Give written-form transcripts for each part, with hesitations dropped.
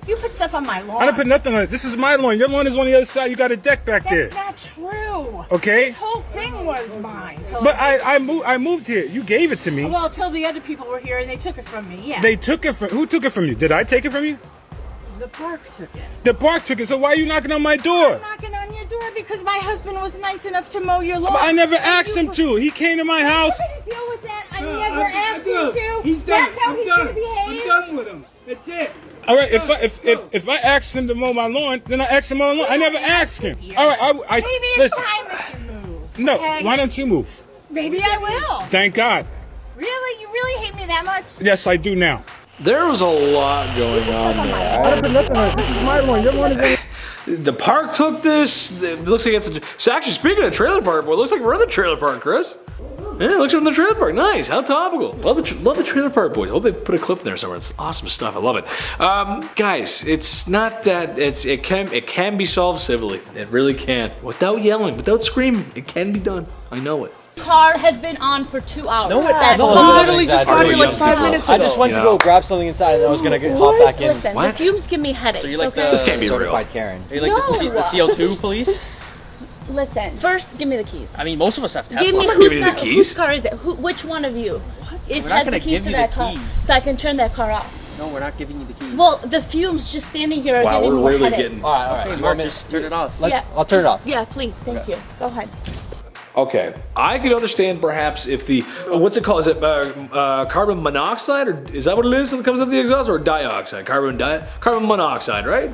You put stuff on my lawn. I didn't put nothing on it. This is my lawn. Your lawn is on the other side. You got a deck back there. That's not true. Okay. This whole thing was mine. So But I moved here. You gave it to me. Well, until the other people were here and they took it from me. Yeah. They took it from. Who took it from you? Did I take it from you? The park took it. The park took it. So why are you knocking on my door? I'm knocking on your door because my husband was nice enough to mow your lawn. But I never asked him to. He came to my house. I'm going to deal with that. I never asked him to. He's done. That's how he's going to behave. I'm done with him. That's it. All right. If I asked him to mow my lawn, then I asked him to mow my lawn. I never asked him. All right. Maybe it's time that you move. No. Okay? Why don't you move? Maybe I will. Thank God. Really? You really hate me that much? Yes, I do now. There was a lot going on there. I didn't put nothing on it. This is my lawn. Your lawn is. The park took this. It looks like it's so actually, speaking of trailer park, boy, it looks like we're in the trailer park, Chris. Yeah, it looks like we're in the trailer park. Nice. How topical. Love the trailer park, boys. I hope they put a clip in there somewhere. It's awesome stuff. I love it. Guys, it's not that it can be solved civilly. It really can. Without yelling, without screaming. It can be done. I know it. Car has been on for 2 hours. No, That's you literally just got here like 5 minutes ago. I just went to go grab something inside and I was gonna hop back in. Listen, What? the fumes give me headaches. So you're like okay? This can't be certified real. Karen. Are you like the CO2 police? Listen, first give me the keys. I mean, most of us have Tesla. Give me giving you the keys. whose car is it? Which one of you We're not has gonna the keys give to you that the car? keys. So I can turn that car off. No, we're not giving you the keys. Well, the fumes just standing here are Wow, giving we're me a really headache. getting. all right. Okay, Mark, just turn it off. Yeah. I'll turn it off. Yeah, please, thank you. Go ahead. Okay, I could understand perhaps if the what's it called? Is it carbon monoxide, or is that what it is that comes out of the exhaust, or dioxide? Carbon monoxide, right?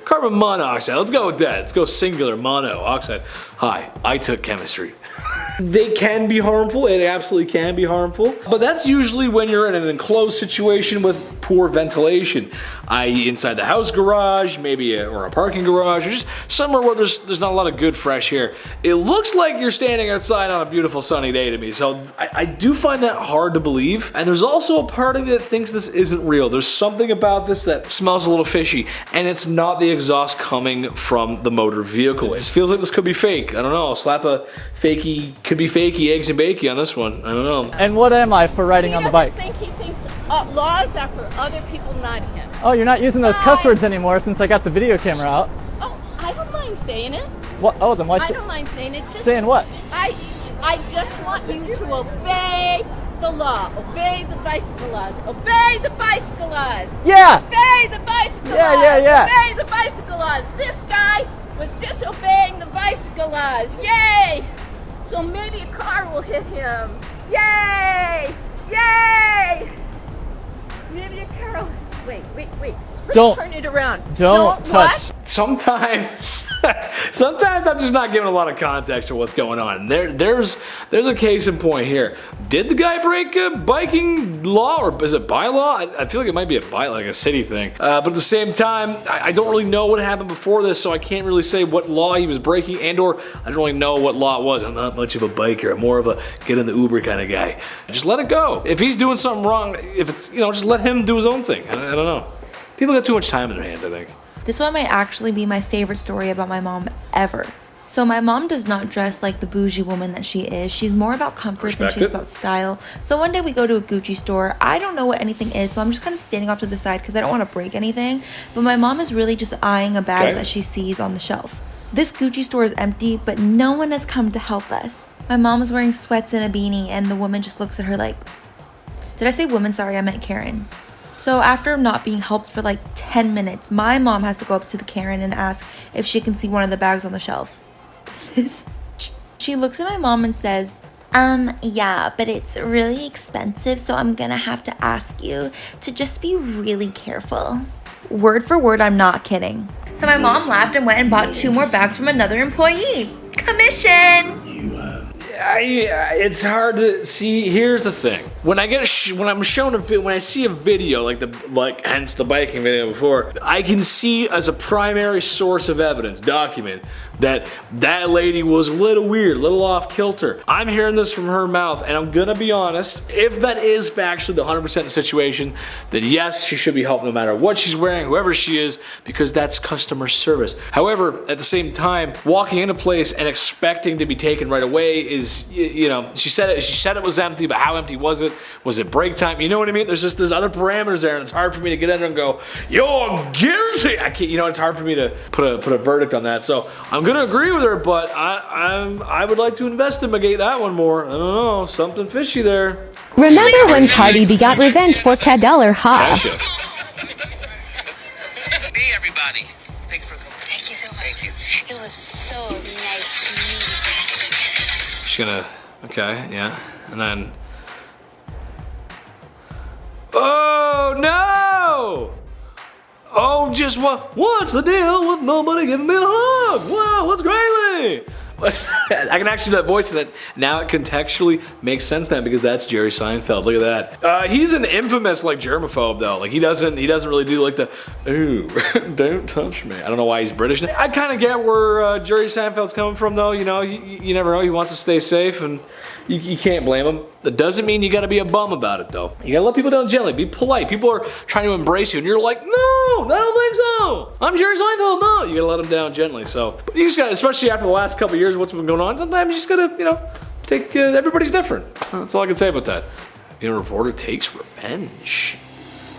Carbon monoxide. Let's go with that. Let's go singular mono oxide. Hi, I took chemistry. They can be harmful. It absolutely can be harmful. But that's usually when you're in an enclosed situation with poor ventilation, i.e. inside the house garage, maybe or a parking garage, or just somewhere where there's not a lot of good fresh air. It looks like you're standing outside on a beautiful sunny day to me. So I do find that hard to believe. And there's also a part of me that thinks this isn't real. There's something about this that smells a little fishy, and it's not the exhaust coming from the motor vehicle. It feels like this could be fake. I don't know. Slap a fakey, could be fakey, eggs and bakey on this one. I don't know. And what am I for riding on the bike? He thinks laws are for other people, not him. Oh, you're not using those cuss words anymore since I got the video camera out. Oh, I don't mind saying it. What? Oh, then why? I don't mind saying it. Just Saying what? I just want you to obey the law. Obey the bicycle laws. Obey the bicycle laws. Yeah. Obey the bicycle laws. Yeah. Obey the bicycle laws. This guy was disobeying the bicycle laws. Yay! So maybe a car will hit him. Yay! Yay! Maybe a car will... Wait. Let's Don't- turn it around. Don't touch. What? Sometimes I'm just not giving a lot of context to what's going on. There's a case in point here. Did the guy break a biking law, or is it bylaw? I feel like it might be like a city thing. But at the same time, I don't really know what happened before this, so I can't really say what law he was breaking, and/or I don't really know what law it was. I'm not much of a biker. I'm more of a get in the Uber kind of guy. Just let it go. If he's doing something wrong, if it's just let him do his own thing. I don't know. People got too much time in their hands, I think. This one might actually be my favorite story about my mom ever. So my mom does not dress like the bougie woman that she is. She's more about comfort than she's about style. So one day we go to a Gucci store. I don't know what anything is, so I'm just kind of standing off to the side because I don't want to break anything. But my mom is really just eyeing a bag that she sees on the shelf. This Gucci store is empty, but no one has come to help us. My mom is wearing sweats and a beanie, and the woman just looks at her like, did I say woman? Sorry, I meant Karen. So after not being helped for like 10 minutes, my mom has to go up to the Karen and ask if she can see one of the bags on the shelf. She looks at my mom and says, yeah, but it's really expensive, so I'm gonna have to ask you to just be really careful. Word for word, I'm not kidding. So my mom laughed and went and bought 2 more bags from another employee. Commission! It's hard to see. Here's the thing: when I see a video like hence the biking video before, I can see as a primary source of evidence, document that lady was a little weird, a little off kilter. I'm hearing this from her mouth, and I'm gonna be honest. If that is factually the 100% situation, then yes, she should be helped no matter what she's wearing, whoever she is, because that's customer service. However, at the same time, walking into a place and expecting to be taken right away is, she said it was empty, but how empty was it? Was it break time? You know what I mean? There's other parameters there, and it's hard for me to get in there and go, yo, get Actually, I can't. You know, it's hard for me to put a verdict on that. So I'm gonna agree with her, but I would like to investigate that one more. I don't know, something fishy there. Remember when Cardi B got revenge for Cadell, huh? Kasha. Hey everybody. Thanks for coming. Thank you so much. Thank you. It was so nice to meet you. She's gonna, okay, yeah. And then, oh no! Oh, just what's the deal with nobody giving me a hug? Wow, what's crazy? I can actually do that voice that now it contextually makes sense now because that's Jerry Seinfeld. Look at that. He's an infamous like germaphobe though. Like he doesn't really do like the ooh don't touch me. I don't know why he's British. I kind of get where Jerry Seinfeld's coming from though. You know, you never know. He wants to stay safe and you can't blame him. That doesn't mean you gotta be a bum about it though. You gotta let people down gently. Be polite. People are trying to embrace you and you're like, no, I don't think so. I'm Jerry Seinfeld. No, you gotta let them down gently. So, but you just gotta, especially after the last couple of years, what's been going on. Sometimes you just gotta, you know, take. Everybody's different. That's all I can say about that. Being a reporter takes revenge.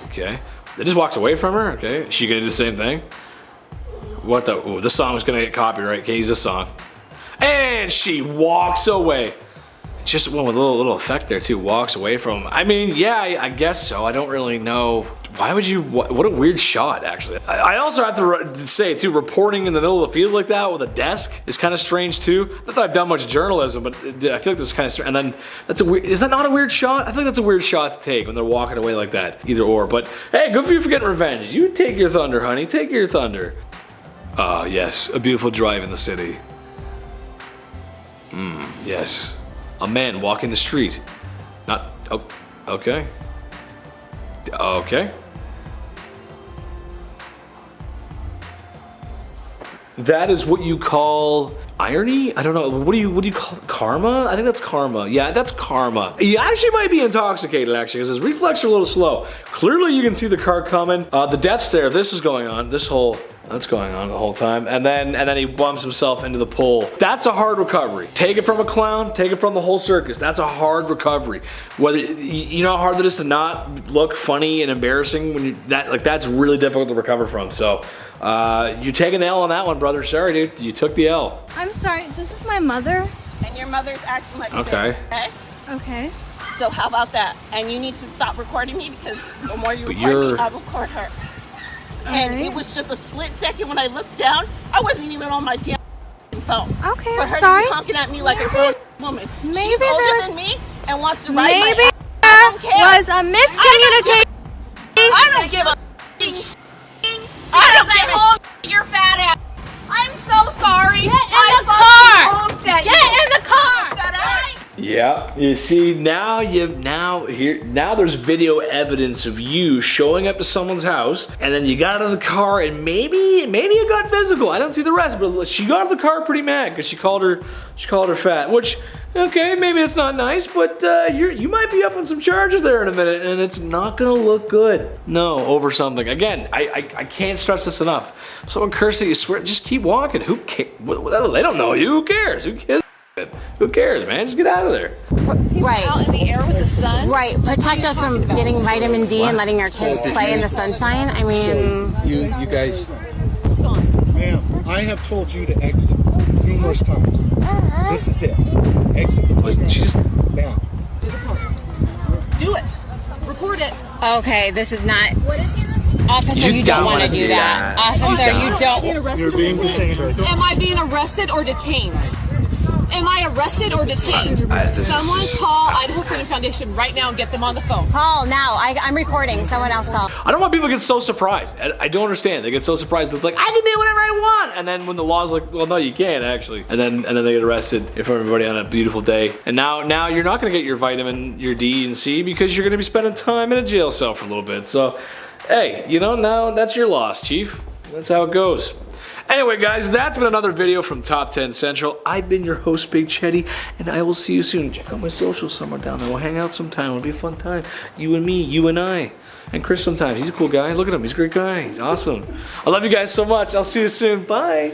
Okay, they just walked away from her. Okay, is she gonna do the same thing? What the? Ooh, this song is gonna get copyright. Can't use this song. And she walks away. Just one with a little effect there too. Walks away from him. I mean, yeah, I guess so. I don't really know. Why would you? What a weird shot, actually. I also have to say too, reporting in the middle of the field like that with a desk is kind of strange too. Not that I've done much journalism, but I feel like this is kind of strange. And then that's a weird. Is that not a weird shot? I think that's a weird shot to take when they're walking away like that. Either or. But hey, good for you for getting revenge. You take your thunder, honey. Take your thunder. Ah, yes, a beautiful drive in the city. Yes. A man walking the street. Not, oh, okay. Okay. That is what you call irony? I don't know. What do you call it? Karma? I think that's karma. Yeah, that's karma. He actually might be intoxicated actually because his reflex are a little slow. Clearly you can see the car coming. The death stare, this is going on. That's going on the whole time. And then he bumps himself into the pole. That's a hard recovery. Take it from a clown, take it from the whole circus. That's a hard recovery. Whether you know how hard it is to not look funny and embarrassing when that's really difficult to recover from. So you're taking the L on that one, brother. Sorry, dude. You took the L. I'm sorry, this is my mother. And your mother's acting like a okay. bitch, okay? Okay. So how about that? And you need to stop recording me because the more you record me, I record her. And it was just a split second when I looked down. I wasn't even on my damn phone. Okay, For I'm her sorry. to be honking at me like a grown woman. Maybe She's older than me and wants to ride Maybe my I don't care. was a miscommunication. I don't give a I don't give a your fat ass. I'm so sorry. Get in the car. Get in the car. Yeah, you see now there's video evidence of you showing up to someone's house and then you got out of the car and maybe it got physical. I don't see the rest, but she got out of the car pretty mad because she called her fat, which okay, maybe it's not nice, but you might be up on some charges there in a minute and it's not gonna look good. No, over something. Again, I can't stress this enough. Someone cursed at you, swear, just keep walking. Who cares? They don't know you. Who cares? Who cares, man? Just get out of there. Right. Out in the air with the sun. Right. Protect us from getting vitamin D and letting our kids play in the sunshine. I mean, you guys. Ma'am, I have told you to exit numerous times. This is it. Exit the place. Ma'am. Do it. Record it. okay, this is not. Officer, you don't want to do that. Officer, you don't. You're being detained. Am I being arrested or detained? Am I arrested or detained? Someone call Idaho Freedom Foundation right now and get them on the phone. Call now. I'm recording. Someone else call. I don't want people to get so surprised. I don't understand. They get so surprised. It's like, I can do whatever I want. And then when the law's like, well, no, you can't actually. And then they get arrested in front of everybody on a beautiful day. And now you're not going to get your vitamin, your D and C because you're going to be spending time in a jail cell for a little bit. So, hey, you know, now that's your loss, Chief. That's how it goes. Anyway, guys, that's been another video from Top 10 Central. I've been your host, Big Chetty, and I will see you soon. Check out my socials somewhere down there. We'll hang out sometime. It'll be a fun time. You and me, you and I. And Chris sometimes. He's a cool guy. Look at him. He's a great guy. He's awesome. I love you guys so much. I'll see you soon. Bye.